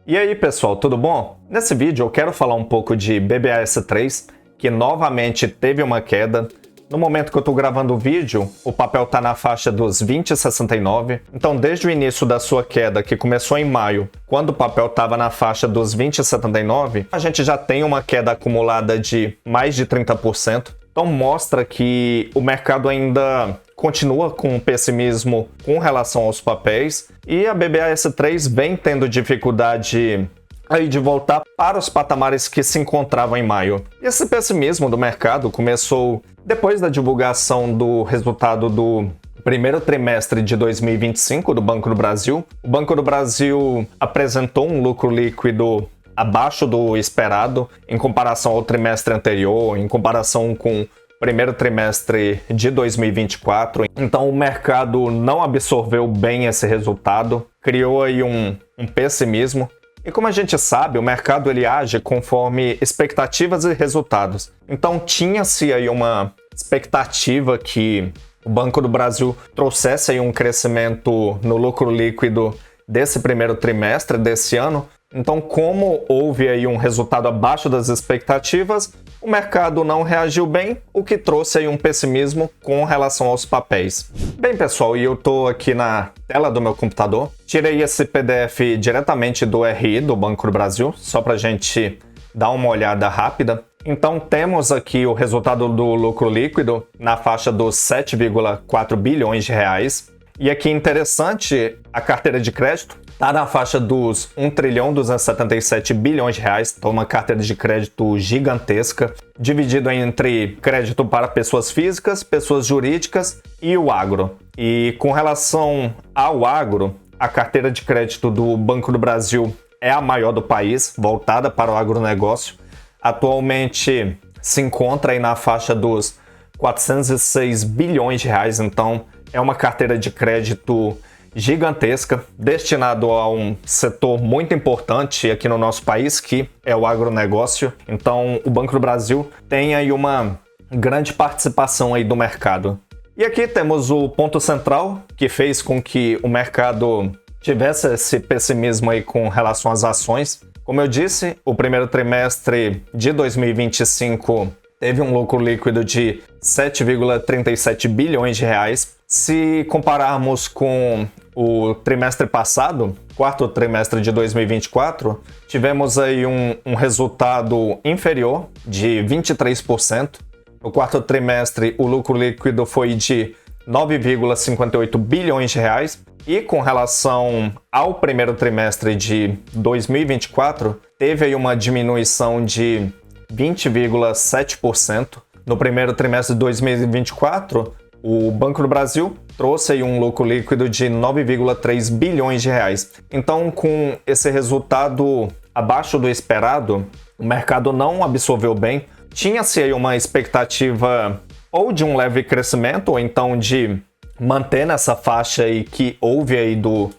E aí pessoal, tudo bom? Nesse vídeo eu quero falar um pouco de BBAS3, que novamente teve uma queda. No momento que eu estou gravando o vídeo, o papel está na faixa dos 20,69. Então desde o início da sua queda, que começou em maio, quando o papel estava na faixa dos 20,79, a gente já tem uma queda acumulada de mais de 30%. Então mostra que o mercado ainda continua com pessimismo com relação aos papéis e a BBAS3 vem tendo dificuldade aí de voltar para os patamares que se encontravam em maio. E esse pessimismo do mercado começou depois da divulgação do resultado do primeiro trimestre de 2025 do Banco do Brasil. O Banco do Brasil apresentou um lucro líquido abaixo do esperado em comparação ao trimestre anterior, em comparação com o primeiro trimestre de 2024. Então o mercado não absorveu bem esse resultado, criou aí um pessimismo. E como a gente sabe, o mercado ele age conforme expectativas e resultados. Então tinha-se aí uma expectativa que o Banco do Brasil trouxesse aí um crescimento no lucro líquido desse primeiro trimestre desse ano. Então, como houve aí um resultado abaixo das expectativas, o mercado não reagiu bem, o que trouxe aí um pessimismo com relação aos papéis. Bem, pessoal, e eu estou aqui na tela do meu computador. Tirei esse PDF diretamente do RI, do Banco do Brasil, só para a gente dar uma olhada rápida. Então, temos aqui o resultado do lucro líquido na faixa dos 7,4 bilhões de reais. E aqui interessante, a carteira de crédito está na faixa dos 1,277 bilhões de reais, então uma carteira de crédito gigantesca, dividido entre crédito para pessoas físicas, pessoas jurídicas e o agro. E com relação ao agro, a carteira de crédito do Banco do Brasil é a maior do país, voltada para o agronegócio. Atualmente se encontra aí na faixa dos 406 bilhões de reais, então é uma carteira de crédito gigantesca, destinado a um setor muito importante aqui no nosso país, que é o agronegócio. Então, o Banco do Brasil tem aí uma grande participação aí do mercado. E aqui temos o ponto central, que fez com que o mercado tivesse esse pessimismo aí com relação às ações. Como eu disse, o primeiro trimestre de 2025 teve um lucro líquido de 7,37 bilhões de reais. Se compararmos com o trimestre passado, quarto trimestre de 2024, tivemos aí um resultado inferior de 23%. No quarto trimestre, o lucro líquido foi de 9,58 bilhões de reais. E com relação ao primeiro trimestre de 2024, teve aí uma diminuição de 20,7%. No primeiro trimestre de 2024, o Banco do Brasil trouxe aí um lucro líquido de 9,3 bilhões de reais. Então, com esse resultado abaixo do esperado, o mercado não absorveu bem. Tinha-se aí uma expectativa ou de um leve crescimento, ou então de manter nessa faixa aí que houve aí do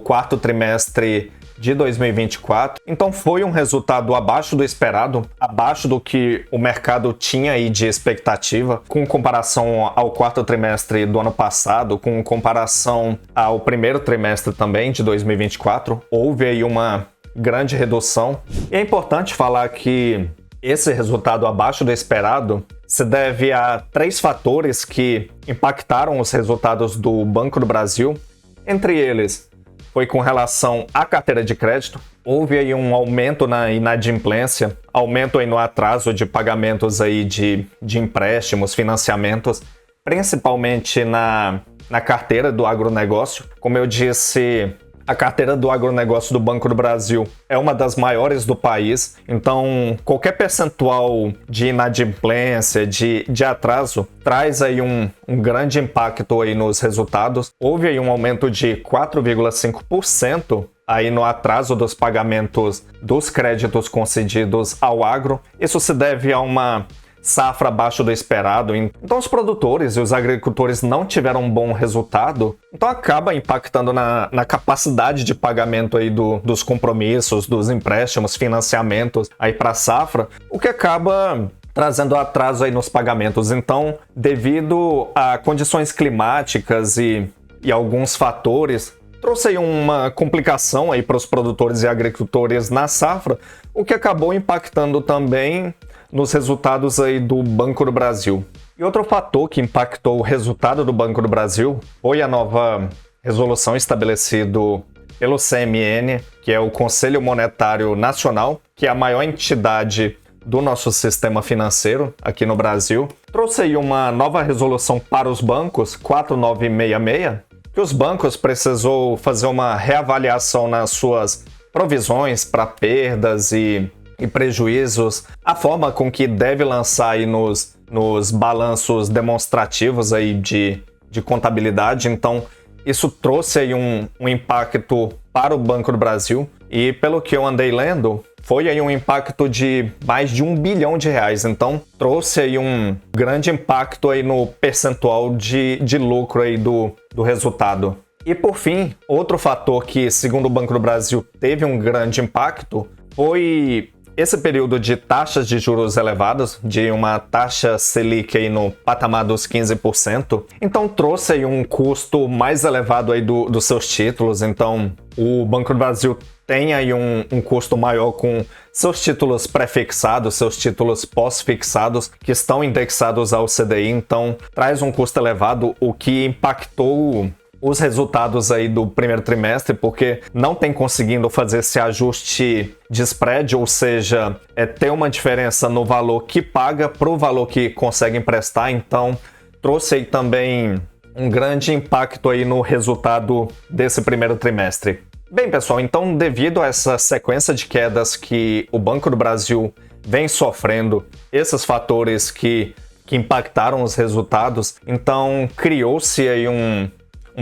quarto trimestre de 2024. Então foi um resultado abaixo do esperado, abaixo do que o mercado tinha aí de expectativa, com comparação ao quarto trimestre do ano passado, com comparação ao primeiro trimestre também de 2024, houve aí uma grande redução. E é importante falar que esse resultado abaixo do esperado se deve a três fatores que impactaram os resultados do Banco do Brasil. Entre eles, foi com relação à carteira de crédito. Houve aí um aumento na inadimplência, aumento aí no atraso de pagamentos aí de empréstimos, financiamentos, principalmente na carteira do agronegócio. Como eu disse, a carteira do agronegócio do Banco do Brasil é uma das maiores do país, então qualquer percentual de inadimplência, de atraso, traz aí um grande impacto aí nos resultados. Houve aí um aumento de 4,5% aí no atraso dos pagamentos dos créditos concedidos ao agro. Isso se deve a uma safra abaixo do esperado. Então os produtores e os agricultores não tiveram um bom resultado, então acaba impactando na capacidade de pagamento aí dos compromissos, dos empréstimos, financiamentos aí para a safra, o que acaba trazendo atraso aí nos pagamentos. Então, devido a condições climáticas e alguns fatores, trouxe aí uma complicação aí para os produtores e agricultores na safra, o que acabou impactando também nos resultados aí do Banco do Brasil. E outro fator que impactou o resultado do Banco do Brasil foi a nova resolução estabelecida pelo CMN, que é o Conselho Monetário Nacional, que é a maior entidade do nosso sistema financeiro aqui no Brasil. Trouxe aí uma nova resolução para os bancos, 4966, que os bancos precisou fazer uma reavaliação nas suas provisões para perdas e prejuízos, a forma com que deve lançar aí nos balanços demonstrativos aí de contabilidade. Então, isso trouxe aí um impacto para o Banco do Brasil e, pelo que eu andei lendo, foi aí um impacto de mais de R$1 bilhão. Então, trouxe aí um grande impacto aí no percentual de lucro aí do resultado. E, por fim, outro fator que, segundo o Banco do Brasil, teve um grande impacto foi esse período de taxas de juros elevadas, de uma taxa Selic aí no patamar dos 15%. Então, trouxe aí um custo mais elevado aí dos seus títulos. Então, o Banco do Brasil tem aí um custo maior com seus títulos pré-fixados, seus títulos pós-fixados, que estão indexados ao CDI. Então, traz um custo elevado, o que impactou os resultados aí do primeiro trimestre, porque não tem conseguindo fazer esse ajuste de spread, ou seja, ter uma diferença no valor que paga para o valor que consegue emprestar. Então, trouxe aí também um grande impacto aí no resultado desse primeiro trimestre. Bem, pessoal, então, devido a essa sequência de quedas que o Banco do Brasil vem sofrendo, esses fatores que impactaram os resultados, então criou-se aí um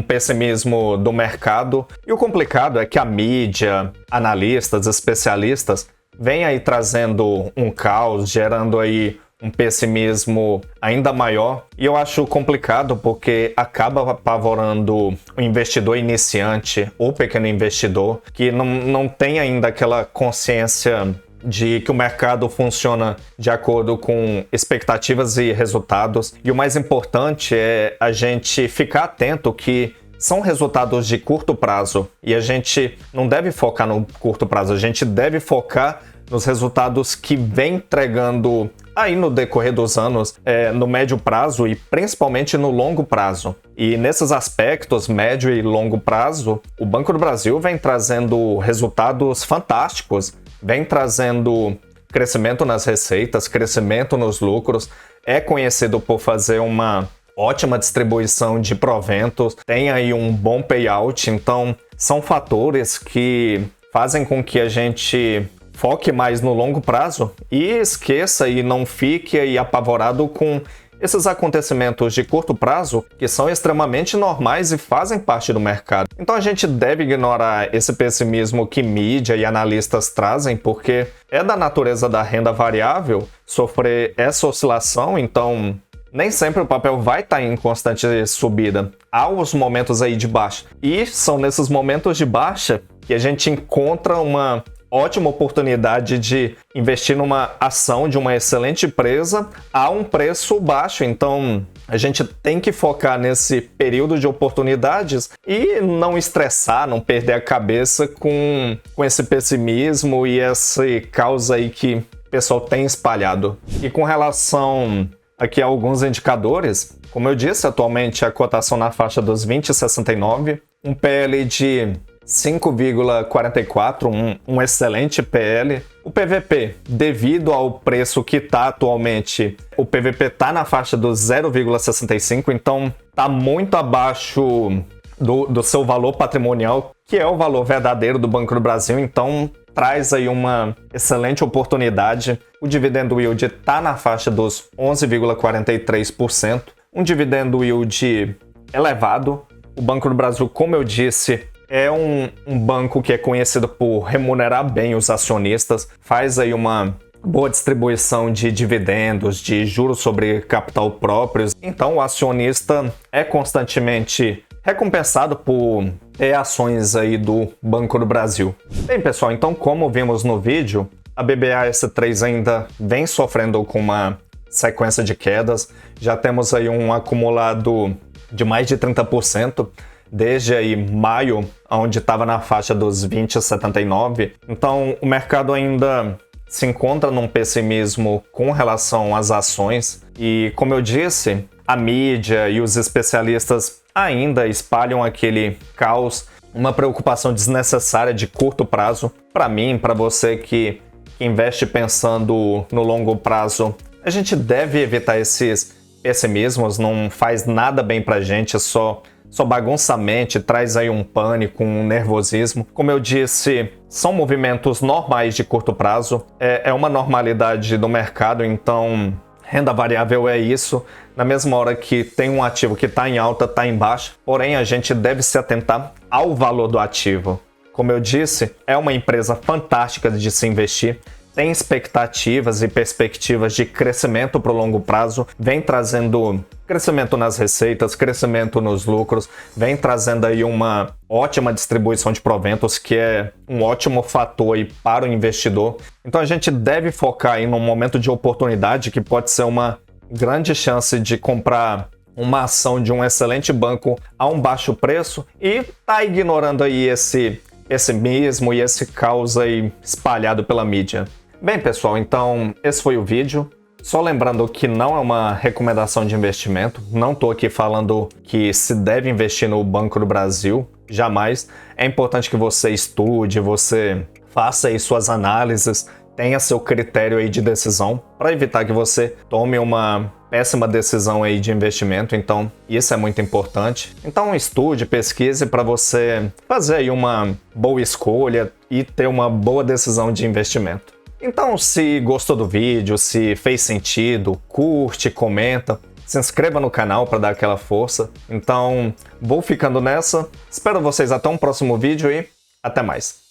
pessimismo do mercado. E o complicado é que a mídia, analistas, especialistas, vêm aí trazendo um caos, gerando aí um pessimismo ainda maior. E eu acho complicado porque acaba apavorando o investidor iniciante ou pequeno investidor que não tem ainda aquela consciência de que o mercado funciona de acordo com expectativas e resultados. E o mais importante é a gente ficar atento que são resultados de curto prazo e a gente não deve focar no curto prazo, a gente deve focar nos resultados que vem entregando aí no decorrer dos anos, no médio prazo e principalmente no longo prazo. E nesses aspectos, médio e longo prazo, o Banco do Brasil vem trazendo resultados fantásticos, vem trazendo crescimento nas receitas, crescimento nos lucros, é conhecido por fazer uma ótima distribuição de proventos, tem aí um bom payout. Então são fatores que fazem com que a gente foque mais no longo prazo e esqueça e não fique aí apavorado com esses acontecimentos de curto prazo que são extremamente normais e fazem parte do mercado. Então a gente deve ignorar esse pessimismo que mídia e analistas trazem, porque é da natureza da renda variável sofrer essa oscilação. Então nem sempre o papel vai estar em constante subida. Há os momentos aí de baixa. E são nesses momentos de baixa que a gente encontra uma ótima oportunidade de investir numa ação de uma excelente empresa a um preço baixo. Então a gente tem que focar nesse período de oportunidades e não estressar, não perder a cabeça com esse pessimismo e esse caos aí que o pessoal tem espalhado. E com relação aqui a alguns indicadores, como eu disse, atualmente a cotação na faixa dos 20,69, um PL de 5,44, um excelente PL. O PVP, devido ao preço que está atualmente, o PVP está na faixa dos 0,65, então está muito abaixo do seu valor patrimonial, que é o valor verdadeiro do Banco do Brasil. Então traz aí uma excelente oportunidade. O dividendo yield está na faixa dos 11,43%, um dividendo yield elevado. O Banco do Brasil, como eu disse, é um banco que é conhecido por remunerar bem os acionistas, faz aí uma boa distribuição de dividendos, de juros sobre capital próprios. Então o acionista é constantemente recompensado por ter ações aí do Banco do Brasil. Bem, pessoal, então como vimos no vídeo, a BBAS3 ainda vem sofrendo com uma sequência de quedas. Já temos aí um acumulado de mais de 30%. desde aí maio, onde estava na faixa dos 20,79. Então o mercado ainda se encontra num pessimismo com relação às ações e, como eu disse, a mídia e os especialistas ainda espalham aquele caos, uma preocupação desnecessária de curto prazo. Para mim, para você que investe pensando no longo prazo, a gente deve evitar esses pessimismos, não faz nada bem pra gente, só bagunça a mente, traz aí um pânico, um nervosismo. Como eu disse, são movimentos normais de curto prazo, é uma normalidade do mercado, então renda variável é isso. Na mesma hora que tem um ativo que está em alta, está em baixa, porém a gente deve se atentar ao valor do ativo. Como eu disse, é uma empresa fantástica de se investir, tem expectativas e perspectivas de crescimento para o longo prazo, vem trazendo crescimento nas receitas, crescimento nos lucros, vem trazendo aí uma ótima distribuição de proventos, que é um ótimo fator aí para o investidor. Então a gente deve focar aí num momento de oportunidade que pode ser uma grande chance de comprar uma ação de um excelente banco a um baixo preço e tá ignorando aí esse pessimismo e esse caos aí espalhado pela mídia. Bem, pessoal, então esse foi o vídeo. Só lembrando que não é uma recomendação de investimento, não estou aqui falando que se deve investir no Banco do Brasil, jamais. É importante que você estude, você faça aí suas análises, tenha seu critério aí de decisão, para evitar que você tome uma péssima decisão aí de investimento, então isso é muito importante. Então estude, pesquise para você fazer aí uma boa escolha e ter uma boa decisão de investimento. Então, se gostou do vídeo, se fez sentido, curte, comenta, se inscreva no canal para dar aquela força. Então, vou ficando nessa. Espero vocês até um próximo vídeo e até mais.